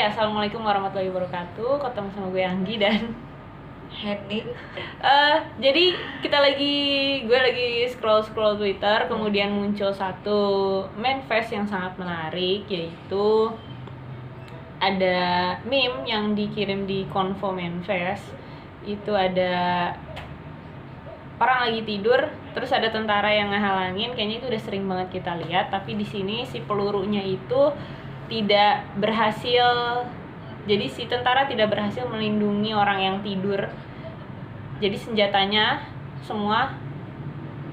Assalamualaikum warahmatullahi wabarakatuh. Ketemu sama gue Anggi dan Henny. jadi gue lagi scroll Twitter, kemudian muncul satu manifest yang sangat menarik, yaitu ada meme yang dikirim di Konvo Manifest. Itu ada orang lagi tidur, terus ada tentara yang ngehalangin. Kayaknya itu udah sering banget kita lihat, tapi di sini si pelurunya itu tidak berhasil. Jadi si tentara tidak berhasil melindungi orang yang tidur. Jadi senjatanya semua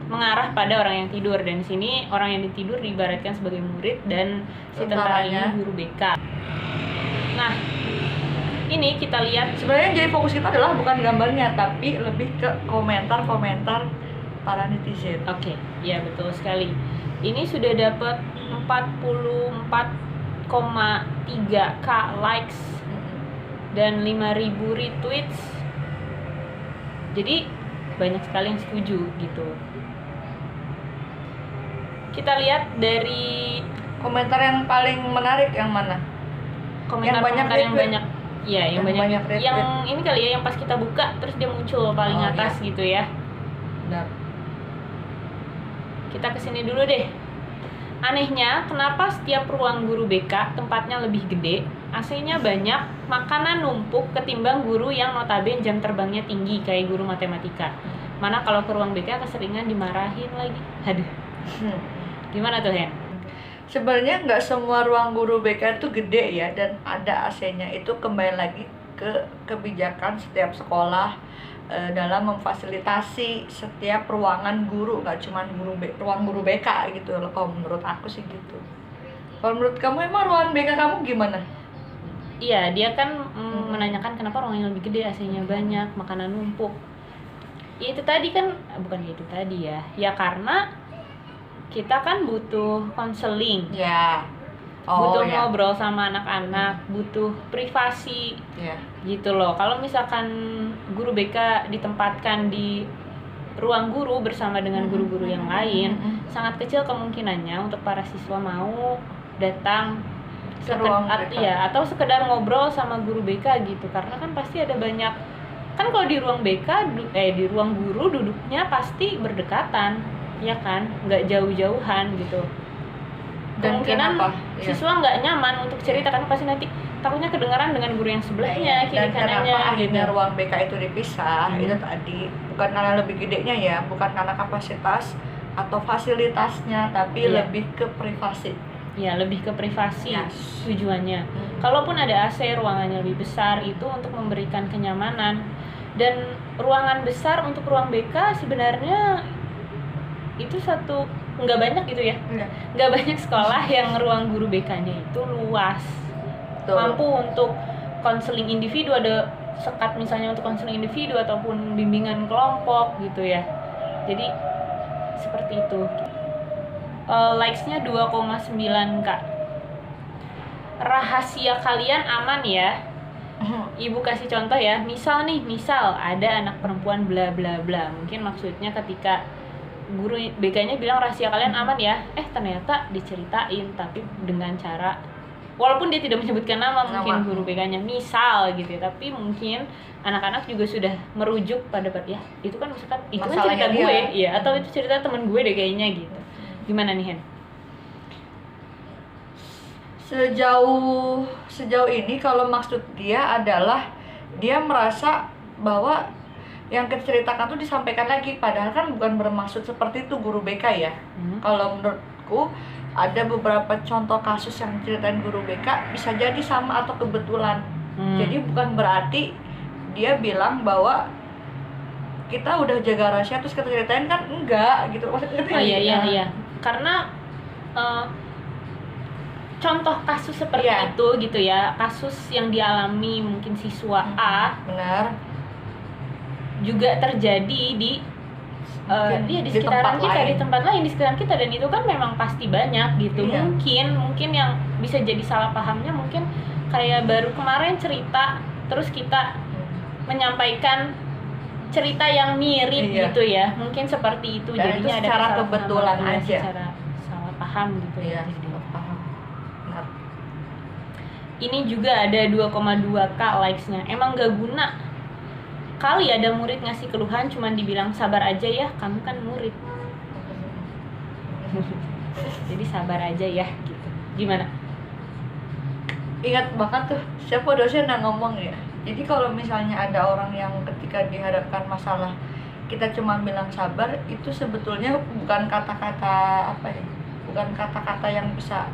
mengarah pada orang yang tidur, dan di sini orang yang tidur diibaratkan sebagai murid dan si tentara ini guru BK. Nah, ini kita lihat sebenarnya jadi fokus kita adalah bukan gambarnya, tapi lebih ke komentar-komentar para netizen. Oke, ya betul sekali. Ini sudah dapat 44,3k likes dan 5.000 retweets. Jadi banyak sekali yang setuju gitu. Kita lihat dari komentar yang paling menarik yang mana? Komentar yang banyak. Iya, yang banyak retweet. Yang ini kali ya, yang pas kita buka terus dia muncul paling atas iya. Gitu ya. Benar. Kita kesini dulu deh. Anehnya, kenapa setiap ruang guru BK tempatnya lebih gede, AC-nya banyak, makanan numpuk ketimbang guru yang notabene jam terbangnya tinggi kayak guru matematika. Mana kalau ke ruang BK keseringan dimarahin lagi. Aduh. Gimana tuh, Hen? Sebenarnya nggak semua ruang guru BK itu gede ya, dan ada AC-nya. Itu kembali lagi ke kebijakan setiap sekolah dalam memfasilitasi setiap ruangan guru, nggak cuma ruang guru BK gitu loh. Kalau menurut aku sih gitu. Kalau menurut kamu emang ruang BK kamu gimana? Iya, dia kan menanyakan kenapa ruangannya lebih gede, AC-nya banyak, makanan numpuk. Ya itu tadi kan, bukan itu tadi ya. Ya karena kita kan butuh konseling. Ya. Butuh ngobrol sama anak-anak, butuh privasi. Gitu loh. Kalau misalkan guru BK ditempatkan di ruang guru bersama dengan guru-guru yang lain, sangat kecil kemungkinannya untuk para siswa mau datang ke ruang BK. Ya, atau sekedar ngobrol sama guru BK gitu. Karena kan pasti ada banyak, kan kalau di ruang BK di ruang guru duduknya pasti berdekatan, ya kan? Nggak jauh-jauhan gitu. Dan kemungkinan siswa nggak nyaman untuk cerita karena pasti nanti takutnya kedengaran dengan guru yang sebelahnya, kiri kanannya. Dan kenapa akhirnya ruang BK itu dipisah? Itu tadi bukan karena lebih gedenya ya, bukan karena kapasitas atau fasilitasnya, tapi lebih ke privasi. Ya, lebih ke privasi tujuannya. Kalaupun ada AC, ruangannya lebih besar itu untuk memberikan kenyamanan. Dan ruangan besar untuk ruang BK sebenarnya itu nggak banyak gitu ya. Nggak banyak sekolah yang ruang guru BK-nya itu luas. Mampu untuk konseling individu, ada sekat misalnya untuk konseling individu ataupun bimbingan kelompok gitu ya. Jadi seperti itu. Likes-nya 2,9k. Rahasia kalian aman ya. Ibu kasih contoh ya. Misal ada anak perempuan bla bla bla. Mungkin maksudnya ketika guru BK-nya bilang rahasia kalian aman ya, ternyata diceritain tapi dengan cara, walaupun dia tidak menyebutkan nama mungkin guru BK-nya misal gitu ya, tapi mungkin anak-anak juga sudah merujuk pada ya itu kan misalkan itu kan cerita gue ya, atau itu cerita teman gue deh kayaknya gitu. Gimana nih, Hen? Sejauh ini kalau maksud dia adalah dia merasa bahwa yang diceritakan tuh disampaikan lagi, padahal kan bukan bermaksud seperti itu guru BK ya. Kalau menurutku ada beberapa contoh kasus yang diceritain guru BK bisa jadi sama atau kebetulan. Jadi bukan berarti dia bilang bahwa kita udah jaga rahasia terus kita ceritain, kan enggak gitu maksudnya. Iya. Karena contoh kasus seperti itu gitu ya, kasus yang dialami mungkin siswa A juga terjadi di sekitaran kita, di tempat lain di sekitar kita, dan itu kan memang pasti banyak gitu. Mungkin yang bisa jadi salah pahamnya mungkin kayak baru kemarin cerita terus kita menyampaikan cerita yang mirip gitu ya, mungkin seperti itu. Dan jadinya itu secara ada kebetulan aja, secara salah paham gitu ya. ini juga ada 2,2k likes-nya. Emang gak guna. Kali ada murid ngasih keluhan cuman dibilang sabar aja ya, kamu kan murid. Jadi sabar aja ya gitu. Gimana? Ingat banget tuh, siapa dosen yang ngomong ya. Jadi kalau misalnya ada orang yang ketika dihadapkan masalah kita cuma bilang sabar, itu sebetulnya bukan kata-kata apa ya? Bukan kata-kata yang bisa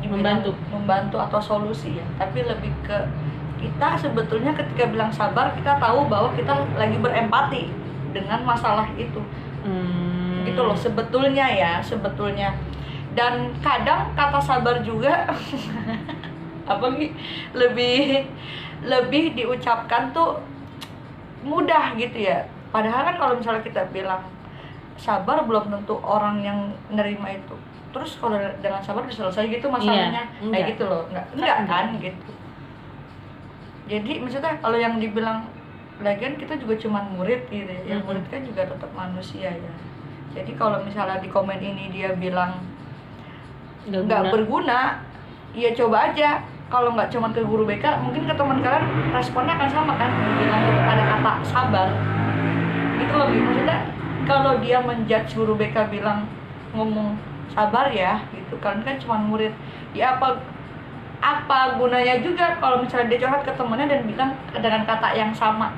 membantu atau solusi ya, tapi lebih ke kita sebetulnya ketika bilang sabar, kita tahu bahwa kita lagi berempati dengan masalah itu. Gitu loh sebetulnya ya, sebetulnya. Dan kadang kata sabar juga apa nih, lebih diucapkan tuh mudah gitu ya. Padahal kan kalau misalnya kita bilang sabar, belum tentu orang yang nerima itu. Terus kalau dengan sabar bisa selesai gitu masalahnya, kayak gitu loh. Enggak kan gitu. Jadi maksudnya kalau yang dibilang, lagian kita juga cuma murid gitu ya. Yang murid kan juga tetap manusia ya. Jadi kalau misalnya di komen ini dia bilang nggak berguna, ya coba aja. Kalau nggak cuma ke guru BK, mungkin ke teman kalian responnya akan sama kan, bilang ada kata sabar gitu loh. Maksudnya kalau dia menjudge guru BK bilang ngomong sabar ya gitu, kalian kan cuma murid, ya apa gunanya juga kalau misalnya dia curhat ke temennya dan bilang dengan kata yang sama.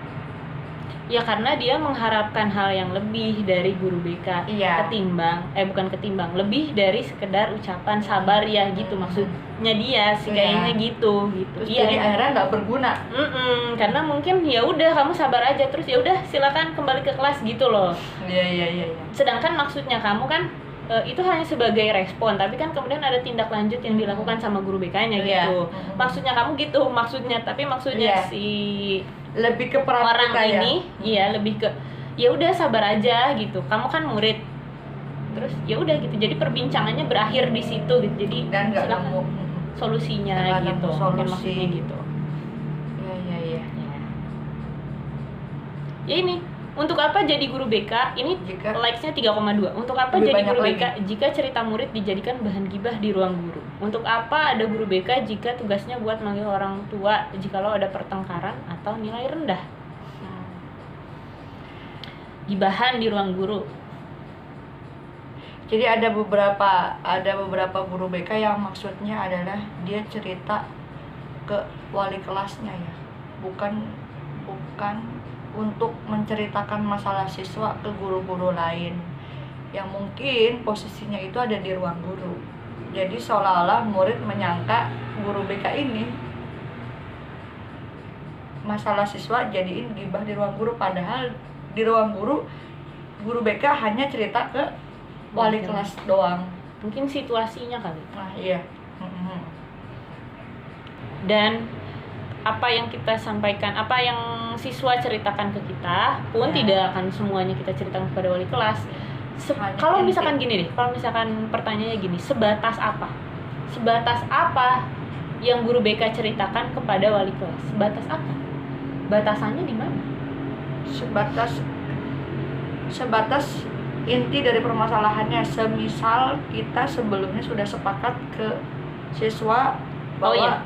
Ya karena dia mengharapkan hal yang lebih dari guru BK. Ketimbang lebih dari sekedar ucapan sabar ya gitu, maksudnya dia sih kayaknya gitu. Terus jadi akhirnya nggak berguna. Karena mungkin ya udah kamu sabar aja, terus ya udah silakan kembali ke kelas gitu loh. Iya. Sedangkan maksudnya kamu kan itu hanya sebagai respon, tapi kan kemudian ada tindak lanjut yang dilakukan sama guru BK-nya gitu. Maksudnya kamu gitu, tapi maksudnya si lebih ke orang ini iya lebih ke ya udah sabar aja gitu, kamu kan murid, terus ya udah gitu. Jadi perbincangannya berakhir di situ gitu. Jadi dan nggak nemu solusinya gitu, mungkin maksudnya gitu. Iya. Ya ini untuk apa jadi guru BK? Ini likes-nya 3,2. Untuk apa jadi guru BK jika cerita murid dijadikan bahan gibah di ruang guru? Untuk apa ada guru BK jika tugasnya buat manggil orang tua jikalau ada pertengkaran atau nilai rendah? Gibahan di ruang guru. Jadi ada beberapa guru BK yang maksudnya adalah dia cerita ke wali kelasnya ya. Bukan untuk menceritakan masalah siswa ke guru-guru lain yang mungkin posisinya itu ada di ruang guru. Jadi seolah-olah murid menyangka guru BK ini masalah siswa jadiin gibah di ruang guru, padahal di ruang guru BK hanya cerita ke wali kelas doang. Mungkin situasinya kali. Nah iya. Dan apa yang kita sampaikan, apa yang siswa ceritakan ke kita pun tidak akan semuanya kita ceritakan kepada wali kelas. Kalau misalkan gini deh, kalau misalkan pertanyaannya gini, sebatas apa yang guru BK ceritakan kepada wali kelas? Sebatas apa? Batasannya di mana? Sebatas inti dari permasalahannya. Semisal kita sebelumnya sudah sepakat ke siswa bahwa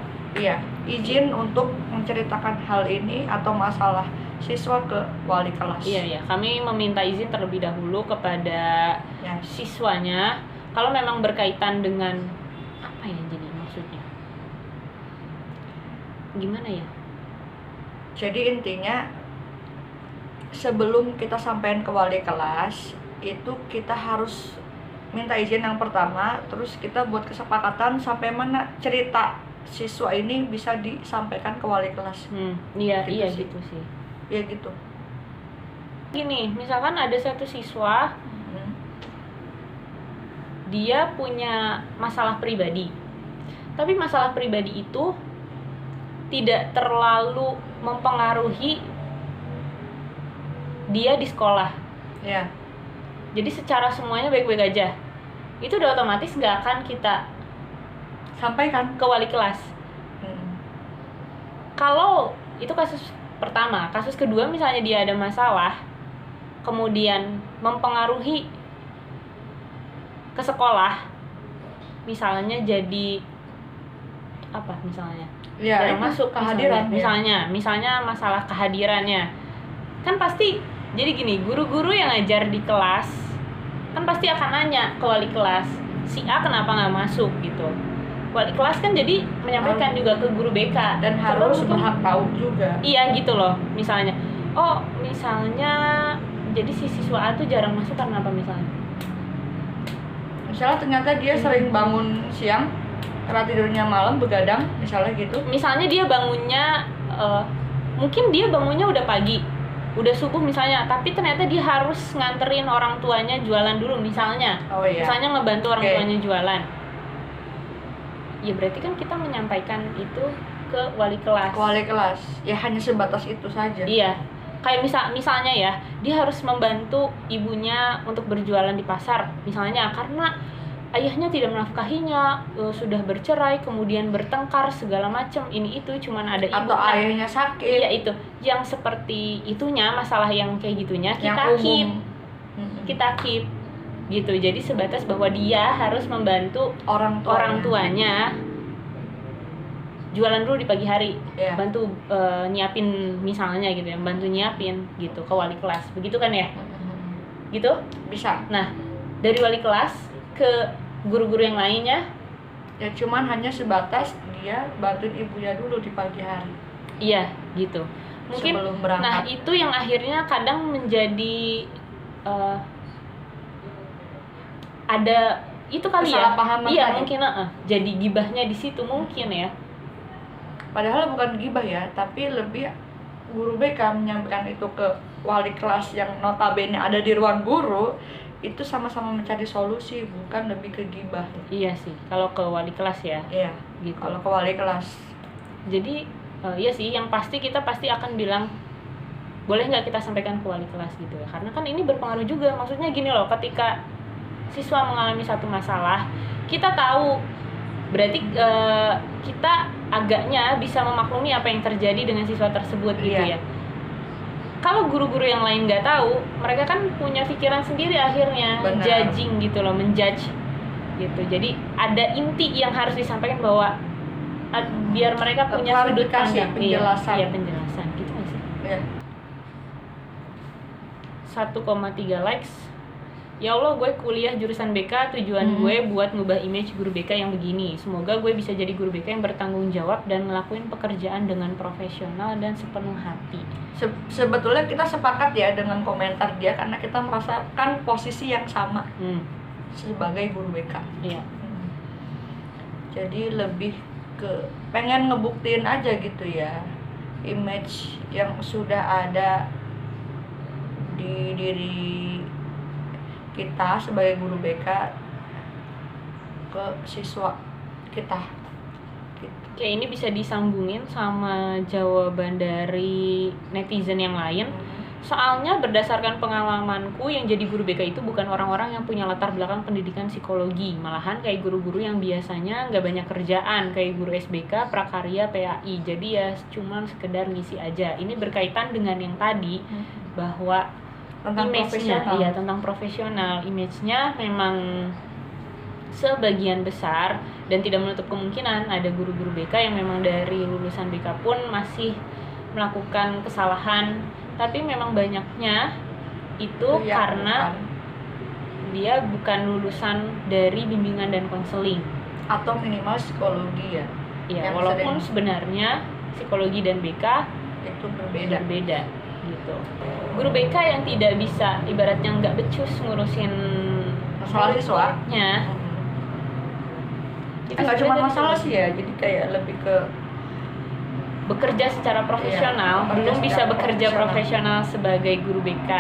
izin untuk menceritakan hal ini atau masalah siswa ke wali kelas. Iya, kami meminta izin terlebih dahulu kepada siswanya kalau memang berkaitan dengan apa ya, jadi maksudnya gimana ya? Jadi intinya sebelum kita sampaikan ke wali kelas itu kita harus minta izin yang pertama, terus kita buat kesepakatan sampai mana cerita siswa ini bisa disampaikan ke wali kelas. Iya gitu sih. Iya gitu. Gini, misalkan ada satu siswa dia punya masalah pribadi, tapi masalah pribadi itu tidak terlalu mempengaruhi dia di sekolah. Ya. Jadi secara semuanya baik-baik aja. Itu udah otomatis nggak akan kita sampaikan ke wali kelas. Kalau itu kasus pertama. Kasus kedua misalnya dia ada masalah, kemudian mempengaruhi ke sekolah, misalnya jadi apa misalnya? Ya, Jarang itu masuk kehadiran misalnya masalah kehadirannya. Kan pasti jadi gini, guru-guru yang ngajar di kelas kan pasti akan nanya ke wali kelas, si A kenapa nggak masuk gitu. Wali kelas kan jadi menyampaikan juga ke guru BK dan coba harus mungkin- berhak tahu juga. Iya gitu loh, misalnya misalnya jadi si siswa A tuh jarang masuk karena apa misalnya? Misalnya ternyata dia sering bangun siang karena tidurnya malam, begadang misalnya gitu. Misalnya dia bangunnya mungkin dia bangunnya udah pagi, udah subuh misalnya, tapi ternyata dia harus nganterin orang tuanya jualan dulu misalnya. Oh iya. Misalnya ngebantu orang Oke. tuanya jualan. Ya berarti kan kita menyampaikan itu ke wali kelas. Wali kelas ya hanya sebatas itu saja. Iya. Kayak misalnya ya, dia harus membantu ibunya untuk berjualan di pasar misalnya karena ayahnya tidak menafkahinya, sudah bercerai, kemudian bertengkar segala macam, ini itu cuman ada ibu. Atau ayahnya sakit. Iya itu. Yang seperti itunya, masalah yang kayak gitunya Yang kita umum. keep. Kita keep gitu. Jadi sebatas bahwa dia harus membantu orang tuanya jualan dulu di pagi hari. Iya. Bantu nyiapin misalnya gitu ya, bantu nyiapin gitu ke wali kelas. Begitu kan ya? Gitu? Bisa. Nah, dari wali kelas ke guru-guru yang lainnya Ya cuman hanya sebatas dia bantuin ibunya dulu di pagi hari. iya gitu. Mungkin sebelum berangkat. nah itu yang akhirnya kadang menjadi ada itu kali ya. Kesalahpahaman Iya, tadi. mungkin jadi gibahnya di situ mungkin ya. Padahal bukan gibah ya, tapi lebih guru BK menyampaikan itu ke wali kelas yang notabene ada di ruang guru, itu sama-sama mencari solusi, bukan lebih ke gibah. Iya sih, kalau ke wali kelas ya. Iya, Gitu. kalau ke wali kelas. Jadi iya sih, yang pasti kita pasti akan bilang boleh nggak kita sampaikan ke wali kelas gitu ya, karena kan ini berpengaruh juga. Maksudnya gini loh, ketika siswa mengalami satu masalah, kita tahu berarti kita agaknya bisa memaklumi apa yang terjadi dengan siswa tersebut gitu Iya. ya. Kalau guru-guru yang lain nggak tahu, mereka kan punya pikiran sendiri akhirnya, Benar. judging gitu loh, menjudge gitu. Jadi ada inti yang harus disampaikan bahwa biar mereka punya sudut Klarifikasi, pandang, penjelasan. iya penjelasan gitu nggak sih? Ya. 1,3 likes. Ya Allah, gue kuliah jurusan BK, tujuan gue buat ngubah image guru BK yang begini. Semoga gue bisa jadi guru BK yang bertanggung jawab dan ngelakuin pekerjaan dengan profesional dan sepenuh hati. Sebetulnya kita sepakat ya dengan komentar dia karena kita merasakan posisi yang sama sebagai guru BK. Iya. Jadi lebih ke pengen ngebuktiin aja gitu ya, image yang sudah ada di diri kita sebagai guru BK ke siswa kita gitu. Kayak ini bisa disambungin sama jawaban dari netizen yang lain. Soalnya berdasarkan pengalamanku, yang jadi guru BK itu bukan orang-orang yang punya latar belakang pendidikan psikologi. Malahan kayak guru-guru yang biasanya nggak banyak kerjaan, kayak guru SBK, prakarya, PAI. Jadi ya cuman sekedar ngisi aja. Ini berkaitan dengan yang tadi, bahwa Tentang image-nya, profesional. iya tentang profesional. Image-nya memang sebagian besar, dan tidak menutup kemungkinan ada guru-guru BK yang memang dari lulusan BK pun masih melakukan kesalahan, tapi memang banyaknya itu Ya, karena bukan. dia bukan lulusan dari bimbingan dan konseling. Atau minimal psikologi ya, Ya, Yang walaupun sering- sebenarnya psikologi dan BK itu berbeda. berbeda gitu. Guru BK yang tidak bisa, ibaratnya nggak becus ngurusin Masalah siswa. nya, itu Nggak cuma sebenarnya masalah juga sih ya, jadi kayak lebih ke bekerja secara profesional, Iya, belum bekerja bisa secara bekerja profesional sebagai guru BK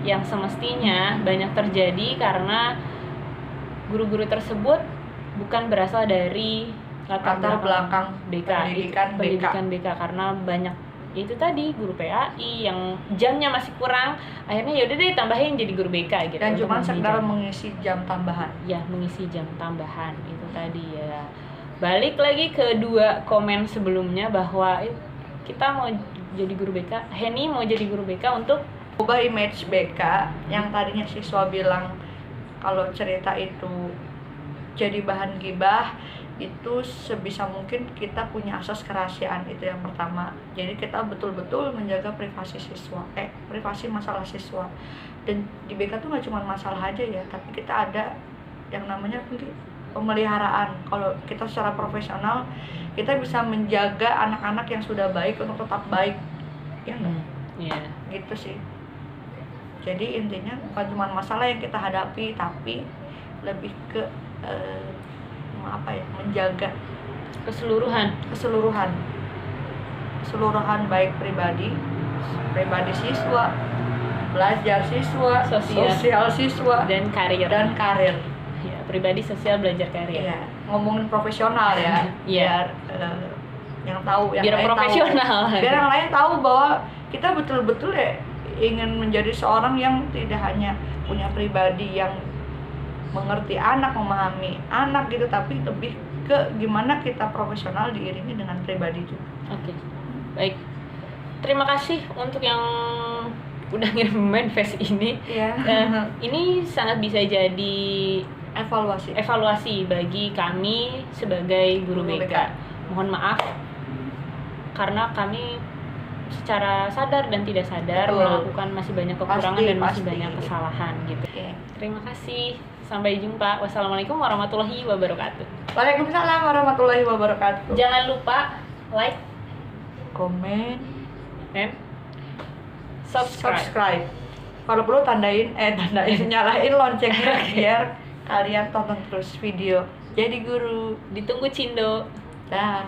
yang semestinya banyak terjadi karena guru-guru tersebut bukan berasal dari latar belakang BK, pendidikan BK, karena banyak itu tadi guru PAI yang jamnya masih kurang, akhirnya yaudah deh tambahin jadi guru BK gitu. dan untuk cuma mengisi sekedar jam. mengisi jam tambahan. Ya, mengisi jam tambahan itu tadi ya. Balik lagi ke dua komen sebelumnya bahwa kita mau jadi guru BK, Henny mau jadi guru BK untuk Ubah image BK yang tadinya siswa bilang kalau cerita itu jadi bahan gibah itu sebisa mungkin kita punya asas kerahasiaan, itu yang pertama. Jadi kita betul-betul menjaga privasi siswa, privasi masalah siswa. Dan di BK tuh nggak cuma masalah aja ya, tapi kita ada yang namanya pemeliharaan. Kalau kita secara profesional, kita bisa menjaga anak-anak yang sudah baik untuk tetap baik, ya nggak? Yeah. Gitu sih. Jadi intinya bukan cuma masalah yang kita hadapi, tapi lebih ke menjaga keseluruhan baik pribadi siswa, belajar siswa, sosial siswa, dan karir. Ya, pribadi, sosial, belajar, karir. Ya, ngomongin profesional ya. Biar yang tahu, yang biar lain profesional. Tahu. Biar yang lain tahu bahwa kita betul-betul ingin menjadi seorang yang tidak hanya punya pribadi yang mengerti anak, memahami anak gitu, tapi lebih ke gimana kita profesional diiringi dengan pribadi juga. Oke. Baik. Terima kasih untuk yang udah ngirim manifest ini. Iya. Ini sangat bisa jadi evaluasi bagi kami sebagai guru BK. Mohon maaf karena kami secara sadar dan tidak sadar melakukan masih banyak kekurangan dan masih banyak kesalahan gitu. Terima kasih. Sampai jumpa. Wassalamualaikum warahmatullahi wabarakatuh. Waalaikumsalam warahmatullahi wabarakatuh. Jangan lupa like, komen, dan subscribe. Kalau perlu tandain nyalain loncengnya biar kalian tonton terus video Jadi Guru. Ditunggu Cindo. Dah.